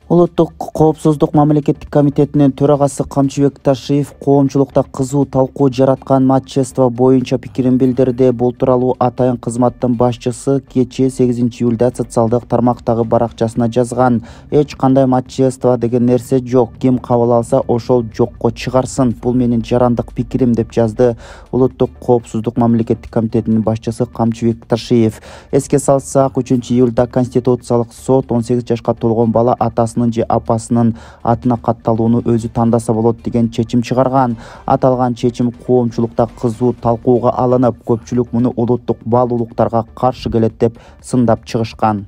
Улуттук коопсуздук мамлекеттик комитетинин төрагасы Камчыбек Ташиев коомчулукта кызуу талкуу жараткан матчество боюнча пикирин билдирди. Бул тууралуу атайын кызматтын башчысы кечээ 8-июлда социалдык тармактагы баракчасына жазган. Эч кандай матчество деген нерсе жок. Ким кабыл алса ошол жокко чыгарсын. Бул менин жарандык пикирим деп жазды Улуттук коопсуздук мамлекеттик комитетинин башчысы Камчыбек Ташиев. Эске салсак, 3-июлда Конституциялык сот 18 жашка толгон бала атасынын же апасынын атына катталууну өзү тандаса болот деген чечим чыгарган. Аталган чечим коомчулукта кызуу талкууга алынып, көпчүлүк муну улуттук баалуулуктарга каршы келет деп сындап чыгышкан.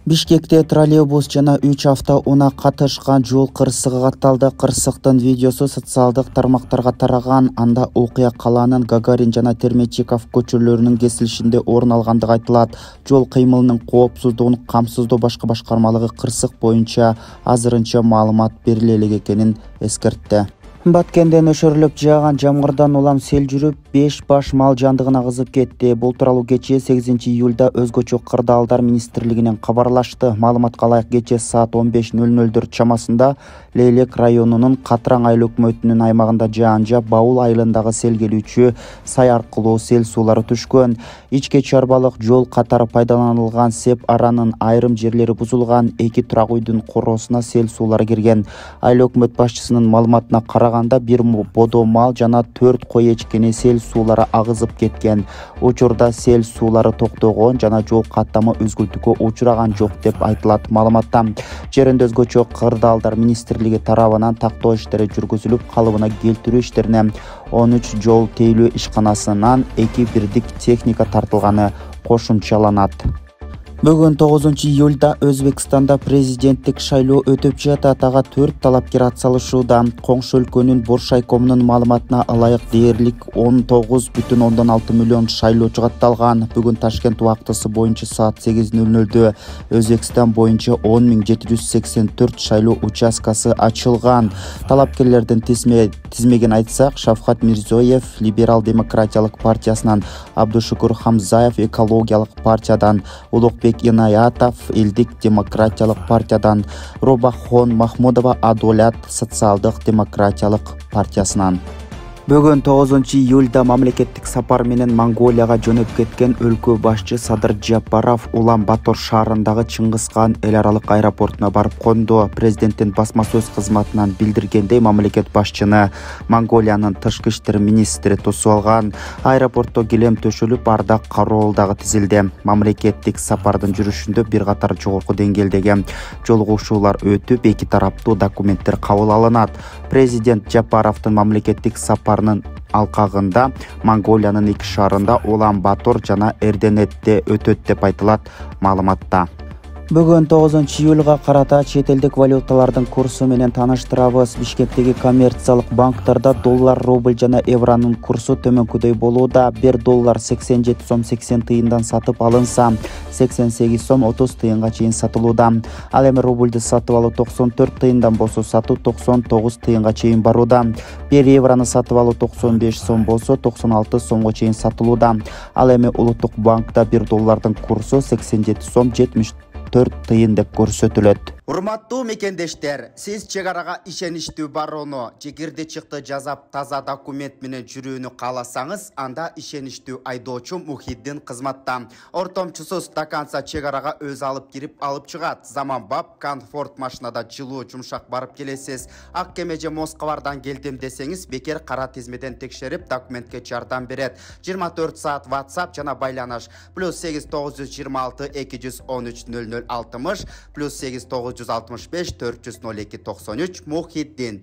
Бишкекте троллейбус жана 3 автоунаа катышкан жол кырсыгы катталды. Кырсыктын видеосу социалдык тармактарга тараган. Анда окуя калаанын Гагарин жана Терметчиков көчөлөрүнүн кесилишинде орун алгандыгы айтылат. Жол кыймылынын коопсуздугун камсыздоо башкы башкармалыгы кырсык боюнча азырынча маалымат бериле элек экенин эскертти. Баткенден өшөрүлүп жааган жамгырдан улам сел жүрүп 5 баш мал жандыгына кызып кетти. Бул тууралуу кечээ 8-июлда өзгөчө кырдаалдар министрлигинен кабарлашты. Маалыматка ылайык кечээ саат 15:00 чамасында Лейлек районунун Катраң айыл өкмөтүнүн аймагында жаан жаап, Баул айылындагы сел келүүчү сай аркылуу сел суулары түшкөн. Ичке чарбалык жол катары пайдаланылган сеп аранын айрым жерлери бузулган. 2 турак үйдүн короосуна сел суулары кирген. Айыл өкмөт башчысынын маалыматына караганда, бир бодо мал жана 4 кой эчкени сел суулары агызып кеткен. Учурда сел суулары токтогон жана жол каттамы үзгүлтүүгө учураган жок деп айтылат маалыматта. Жеринде өзгөчө кырдаалдар министрлиги тарабынан тактоо иштери жүргүзүлүп, калыбына келтирүү иштерине 13 жол тейлөө ишканасынан 2 бирдик техника тартылганы кошумчаланат. Бүгүн 9-июлда Өзбекстанда президенттик шайлоо өтүп жатат. Ага 4 талапкер атсалышууда. Коңшу өлкөнүн Боршайкомунун маалыматына ылайык дээрлик 19,6 миллион шайлоочу катталган. Бүгүн Ташкент убактысы боюнча саат 8:00 Өзбекстан боюнча 10.784 шайлоо участкасы ачылган. Талапкерлердин тизмегин айтсак, Шавкат Мирзиёев Либерал-демократиялык партиясынан, Абдушукур Хамзаев экологиялык партиядан, Улукбек Инаятов Элдик демократиялык партиядан, Робахон Махмудова Адолят социалдык демократиялык партиясынан. Бүгүн 9-июлда мамлекеттик сапар менен Монголияга жөнөп кеткен өлкө башчы Садыр Жапаров Улан-Батор шаарындагы Чыңгыз Каан эл аралык аэропортуна барып конду. Президенттин басма сөз кызматынан билдиргендей, мамлекет башчыны Монголиянын тышкы иштер министри тосуп алган. Аэропортто килем төшөлүп, ардак кароол дагы тизилди. Мамлекеттик сапардын жүрүшүндө бир катар жогорку деңгээлдеги жолугушуулар өтүп, эки тараптуу документтер кабыл алынат. Президент Жапаровдун мамлекеттик сапарынын алкагында Монголиянын 2 шаарында Улан-Батор жана Эрденетте өтөт деп айтылат маалыматта. Бүгүн 9-июлга карата чет элдик валюталардын курсу менен тааныштырабыз. Бишкектеги коммерциялык банктарда доллар, рубль жана евронун курсу төмөнкүдөй болууда. 1 доллар 87 сом 80 тыйындан сатып алынса, 88 сом 30 тыйынга чейин сатылууда. Ал эми рубльды сатып алуу 94 тыйындан болсо, сатуу 99 тыйынга чейин барууда. 1 еврону сатып алуу 95 сом болсо, 96 сомго чейин сатылууда. Ал эми улуттук банкта 1 доллардын курсу 87 сом 74 тыйын деп көрсөтүлөт. Урматтуу мекендештер, сиз чек арага ишеничтүү барууну, чекирди чыкты жазап таза документ менен жүрүүнү кааласаңыз, анда ишеничтүү айдоочу Мухиддин кызматта. Ортомчусуз до конца чек арага өз алып кирип алып чыгат. Заманбап комфорт машинада жылуу жумшак барып келесиз. Ак кеме же Москвардан келдим десеңиз, бекер кара тизмеден текшерип документке жардам берет. 24 саат WhatsApp жана байланыш +8 926 213 0060 +8 965 402 93 Мухиддин.